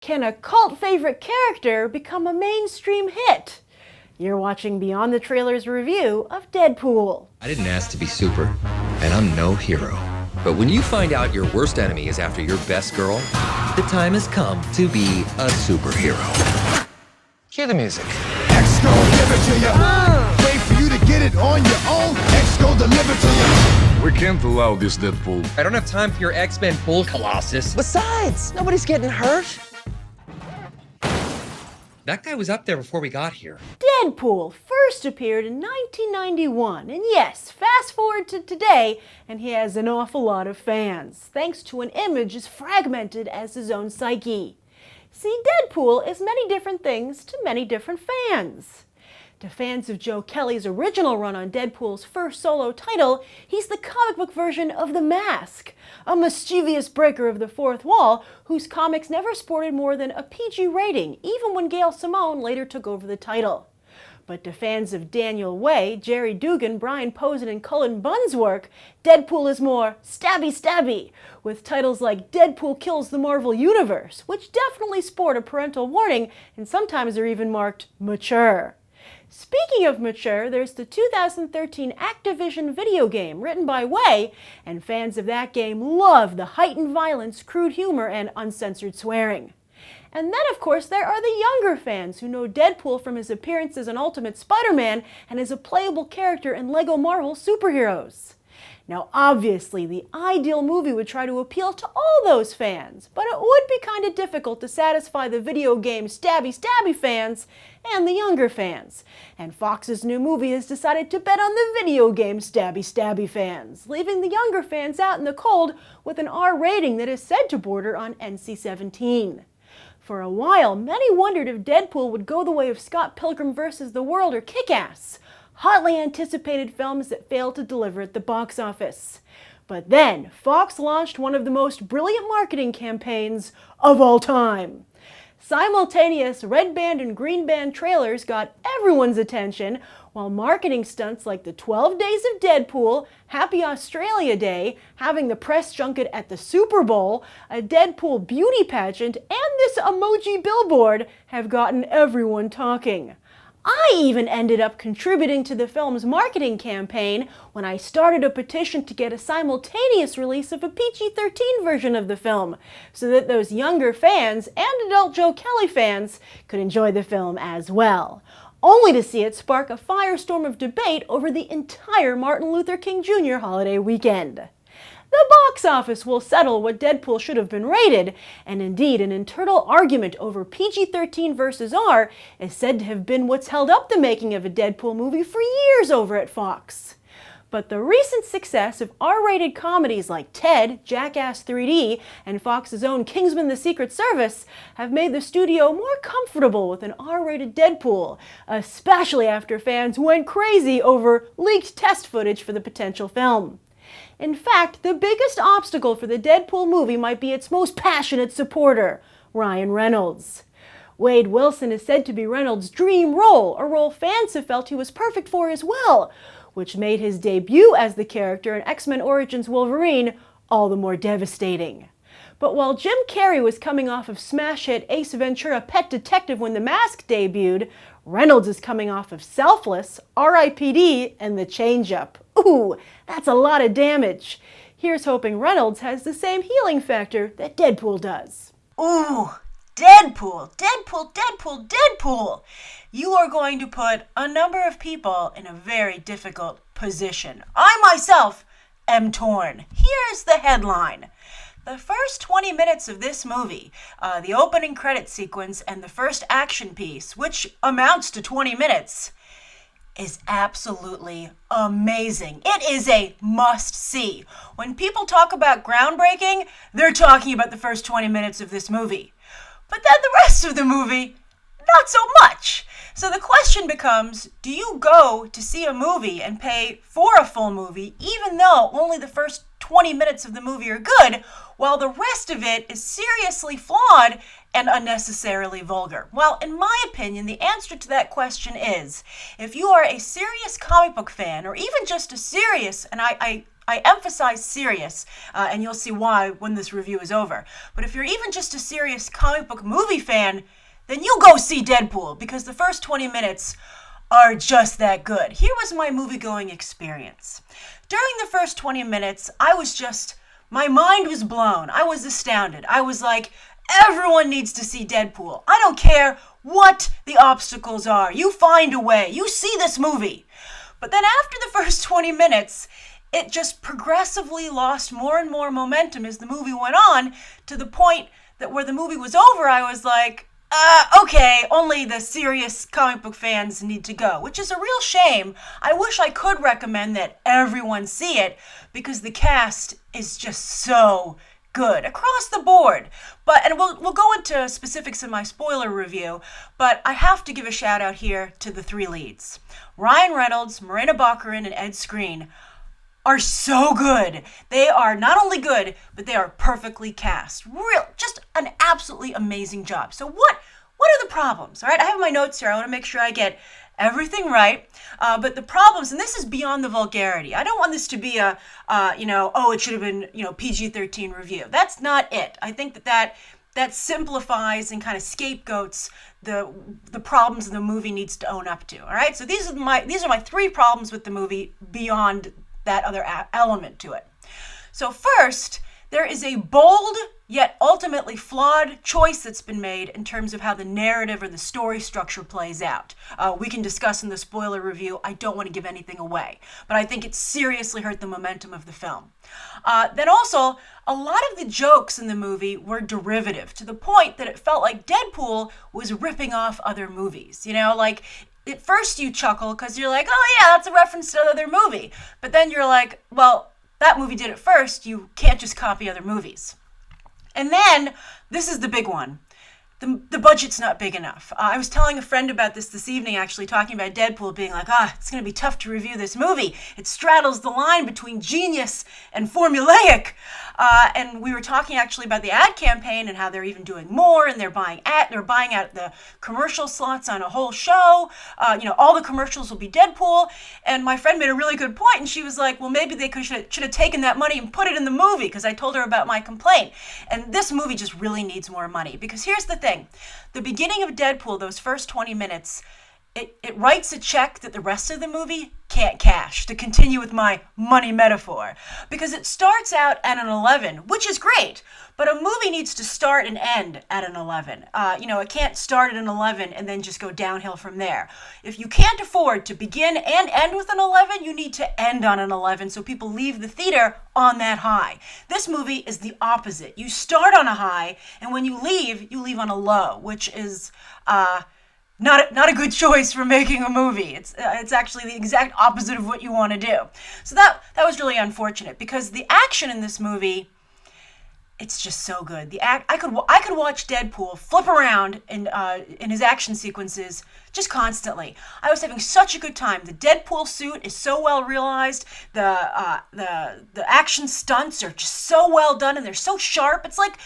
Can a cult favorite character become a mainstream hit? You're watching Beyond the Trailers review of Deadpool. I didn't ask to be super, and I'm no hero. But when you find out your worst enemy is after your best girl, the time has come to be a superhero. Cue the music. X gon' give it to you. Wait for you to get it on your own. X gon' deliver to you. We can't allow this, Deadpool. I don't have time for your X-Men bull, Colossus. Besides, nobody's getting hurt. That guy was up there before we got here. Deadpool first appeared in 1991, and yes, fast forward to today, and he has an awful lot of fans, thanks to an image as fragmented as his own psyche. See, Deadpool is many different things to many different fans. To fans of Joe Kelly's original run on Deadpool's first solo title, he's the comic book version of The Mask, a mischievous breaker of the fourth wall whose comics never sported more than a PG rating, even when Gail Simone later took over the title. But to fans of Daniel Way, Jerry Dugan, Brian Posehn, and Cullen Bunn's work, Deadpool is more stabby-stabby, with titles like Deadpool Kills the Marvel Universe, which definitely sport a parental warning and sometimes are even marked mature. Speaking of mature, there's the 2013 Activision video game written by Way, and fans of that game love the heightened violence, crude humor, and uncensored swearing. And then, of course, there are the younger fans who know Deadpool from his appearance as an Ultimate Spider-Man and as a playable character in LEGO Marvel Superheroes. Now, obviously, the ideal movie would try to appeal to all those fans, but it would be kind of difficult to satisfy the video game stabby-stabby fans and the younger fans. And Fox's new movie has decided to bet on the video game stabby-stabby fans, leaving the younger fans out in the cold with an R rating that is said to border on NC-17. For a while, many wondered if Deadpool would go the way of Scott Pilgrim vs. the World or Kick-Ass, hotly anticipated films that failed to deliver at the box office. But then, Fox launched one of the most brilliant marketing campaigns of all time. Simultaneous red band and green band trailers got everyone's attention, while marketing stunts like the 12 Days of Deadpool, Happy Australia Day, having the press junket at the Super Bowl, a Deadpool beauty pageant, and this emoji billboard have gotten everyone talking. I even ended up contributing to the film's marketing campaign when I started a petition to get a simultaneous release of a PG-13 version of the film, so that those younger fans and adult Joe Kelly fans could enjoy the film as well, only to see it spark a firestorm of debate over the entire Martin Luther King Jr. holiday weekend. The box office will settle what Deadpool should have been rated, and indeed an internal argument over PG-13 versus R is said to have been what's held up the making of a Deadpool movie for years over at Fox. But the recent success of R-rated comedies like Ted, Jackass 3D, and Fox's own Kingsman: The Secret Service have made the studio more comfortable with an R-rated Deadpool, especially after fans went crazy over leaked test footage for the potential film. In fact, the biggest obstacle for the Deadpool movie might be its most passionate supporter, Ryan Reynolds. Wade Wilson is said to be Reynolds' dream role, a role fans have felt he was perfect for as well, which made his debut as the character in X-Men Origins Wolverine all the more devastating. But while Jim Carrey was coming off of smash hit Ace Ventura: Pet Detective when The Mask debuted, Reynolds is coming off of Selfless, R.I.P.D., and The Change-Up. Ooh, that's a lot of damage. Here's hoping Reynolds has the same healing factor that Deadpool does. Ooh, Deadpool, Deadpool, Deadpool, Deadpool! You are going to put a number of people in a very difficult position. I myself am torn. Here's the headline. The first 20 minutes of this movie, the opening credit sequence and the first action piece, which amounts to 20 minutes, is absolutely amazing. It is a must-see. When people talk about groundbreaking, they're talking about the first 20 minutes of this movie. But then the rest of the movie, not so much. So the question becomes, do you go to see a movie and pay for a full movie, even though only the first 20 minutes of the movie are good, while the rest of it is seriously flawed and unnecessarily vulgar? Well, in my opinion, the answer to that question is, if you are a serious comic book fan, or even just a serious, and I I emphasize serious, and you'll see why when this review is over. But if you're even just a serious comic book movie fan, then you go see Deadpool, because the first 20 minutes are just that good. Here was my movie-going experience. During the first 20 minutes, my mind was blown. I was astounded. I was like, everyone needs to see Deadpool. I don't care what the obstacles are. You find a way. You see this movie. But then after the first 20 minutes, it just progressively lost more and more momentum as the movie went on, to the point that where the movie was over, I was like, okay, only the serious comic book fans need to go, which is a real shame. I wish I could recommend that everyone see it, because the cast is just so good across the board. And we'll go into specifics in my spoiler review, but I have to give a shout out here to the three leads. Ryan Reynolds, Morena Baccarin, and Ed Skrein are so good. They are not only good, but they are perfectly cast. Just an absolutely amazing job. So what are the problems? All right, I have my notes here. I want to make sure I get everything right. But the problems, and this is beyond the vulgarity. I don't want this to be it should have been, PG-13 review. That's not it. I think that simplifies and kind of scapegoats the problems the movie needs to own up to. All right, so these are my three problems with the movie beyond that other element to it. So first, there is a bold yet ultimately flawed choice that's been made in terms of how the narrative or the story structure plays out. We can discuss in the spoiler review. I don't want to give anything away, but I think it seriously hurt the momentum of the film. Then also, a lot of the jokes in the movie were derivative, to the point that it felt like Deadpool was ripping off other movies. Like, at first you chuckle because you're like, oh yeah, that's a reference to another movie. But then you're like, well, that movie did it first. You can't just copy other movies. And then, this is the big one. The budget's not big enough. I was telling a friend about this evening, actually, talking about Deadpool, being like, it's going to be tough to review this movie. It straddles the line between genius and formulaic. And we were talking actually about the ad campaign and how they're even doing more, and they're buying out the commercial slots on a whole show. All the commercials will be Deadpool. And my friend made a really good point, and she was like, well, maybe they should have taken that money and put it in the movie, because I told her about my complaint. And this movie just really needs more money, because here's the thing. The beginning of Deadpool, those first 20 minutes, it writes a check that the rest of the movie can't cash, to continue with my money metaphor. Because it starts out at an 11, which is great, but a movie needs to start and end at an 11. It can't start at an 11 and then just go downhill from there. If you can't afford to begin and end with an 11, you need to end on an 11 so people leave the theater on that high. This movie is the opposite. You start on a high, and when you leave on a low, which is not a good choice for making a movie. It's actually the exact opposite of what you want to do. So that was really unfortunate, because the action in this movie, it's just so good. I could watch Deadpool flip around in his action sequences just constantly. I was having such a good time. The Deadpool suit is so well realized. The action stunts are just so well done, and they're so sharp. It's like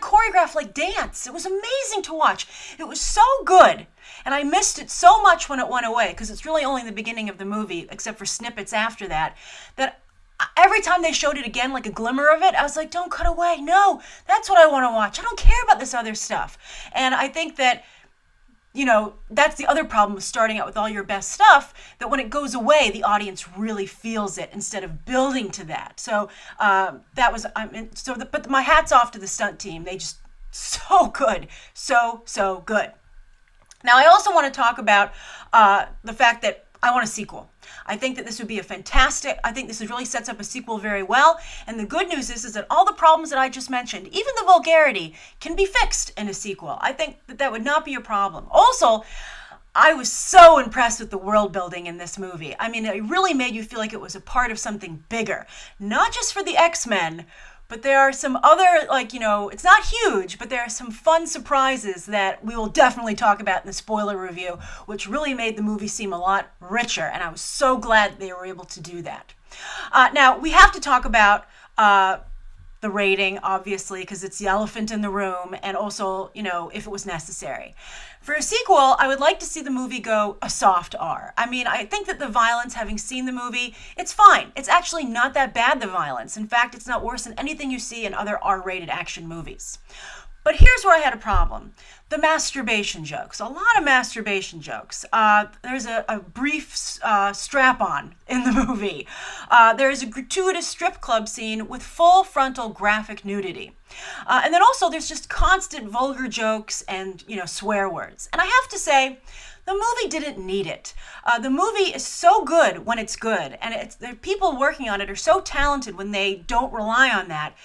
choreographed like dance. It was amazing to watch. It was so good. And I missed it so much when it went away, because it's really only the beginning of the movie, except for snippets after that every time they showed it again, like a glimmer of it, I was like, don't cut away. No, that's what I want to watch. I don't care about this other stuff. And I think that, that's the other problem with starting out with all your best stuff, that when it goes away, the audience really feels it instead of building to that. So but my hat's off to the stunt team. They just, so good. So good. Now, I also want to talk about the fact that I want a sequel. I think that this would be I think this really sets up a sequel very well. And the good news is that all the problems that I just mentioned, even the vulgarity, can be fixed in a sequel. I think that would not be a problem. Also, I was so impressed with the world building in this movie. I mean, it really made you feel like it was a part of something bigger. Not just for the X-Men, but there are some other, it's not huge, but there are some fun surprises that we will definitely talk about in the spoiler review, which really made the movie seem a lot richer, and I was so glad they were able to do that. Now, we have to talk about the rating, obviously, because it's the elephant in the room, and also, if it was necessary. For a sequel, I would like to see the movie go a soft R. I mean, I think that the violence, having seen the movie, it's fine. It's actually not that bad, the violence. In fact, it's not worse than anything you see in other R-rated action movies. But here's where I had a problem. The masturbation jokes. A lot of masturbation jokes. There's a brief strap-on in the movie. There's a gratuitous strip club scene with full frontal graphic nudity. And then also there's just constant vulgar jokes and, swear words. And I have to say, the movie didn't need it. The movie is so good when it's good. And the people working on it are so talented when they don't rely on that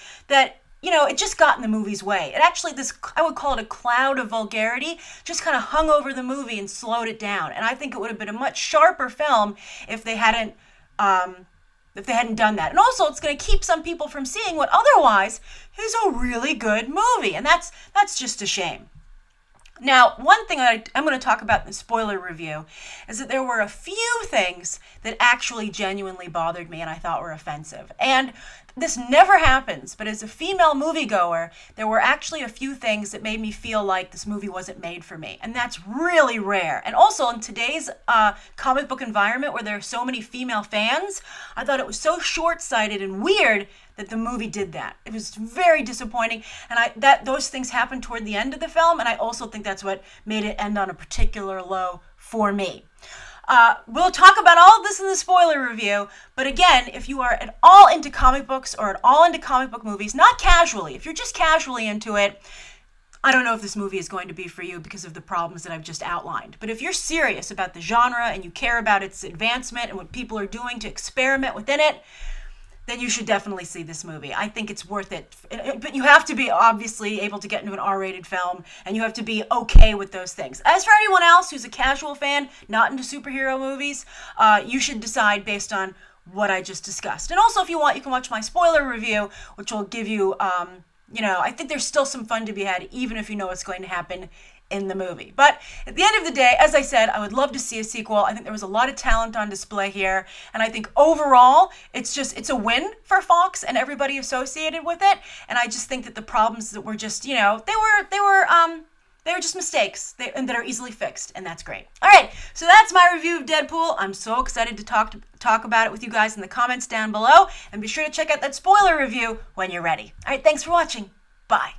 it just got in the movie's way. It actually, I would call it a cloud of vulgarity, just kind of hung over the movie and slowed it down. And I think it would have been a much sharper film if they hadn't done that. And also, it's going to keep some people from seeing what otherwise is a really good movie. And that's just a shame. Now, one thing I'm going to talk about in the spoiler review is that there were a few things that actually genuinely bothered me and I thought were offensive. And this never happens, but as a female moviegoer, there were actually a few things that made me feel like this movie wasn't made for me. And that's really rare. And also in today's comic book environment where there are so many female fans, I thought it was so short-sighted and weird that the movie did that. It was very disappointing, and those things happened toward the end of the film, and I also think that's what made it end on a particular low for me. We'll talk about all of this in the spoiler review, but again, if you are at all into comic books or at all into comic book movies, not casually, if you're just casually into it, I don't know if this movie is going to be for you because of the problems that I've just outlined. But if you're serious about the genre and you care about its advancement and what people are doing to experiment within it, then you should definitely see this movie. I think it's worth it. But you have to be obviously able to get into an R-rated film, and you have to be okay with those things. As for anyone else who's a casual fan, not into superhero movies, you should decide based on what I just discussed. And also, if you want, you can watch my spoiler review, which will give you, I think there's still some fun to be had, even if you know what's going to happen in the movie. But at the end of the day, as I said, I would love to see a sequel. I think there was a lot of talent on display here, and I think overall it's a win for Fox and everybody associated with it. And I just think that the problems that were just, they were just mistakes and that are easily fixed, and that's great. All right, so that's my review of Deadpool. I'm so excited to talk about it with you guys in the comments down below, and be sure to check out that spoiler review when you're ready. All right, thanks for watching. Bye.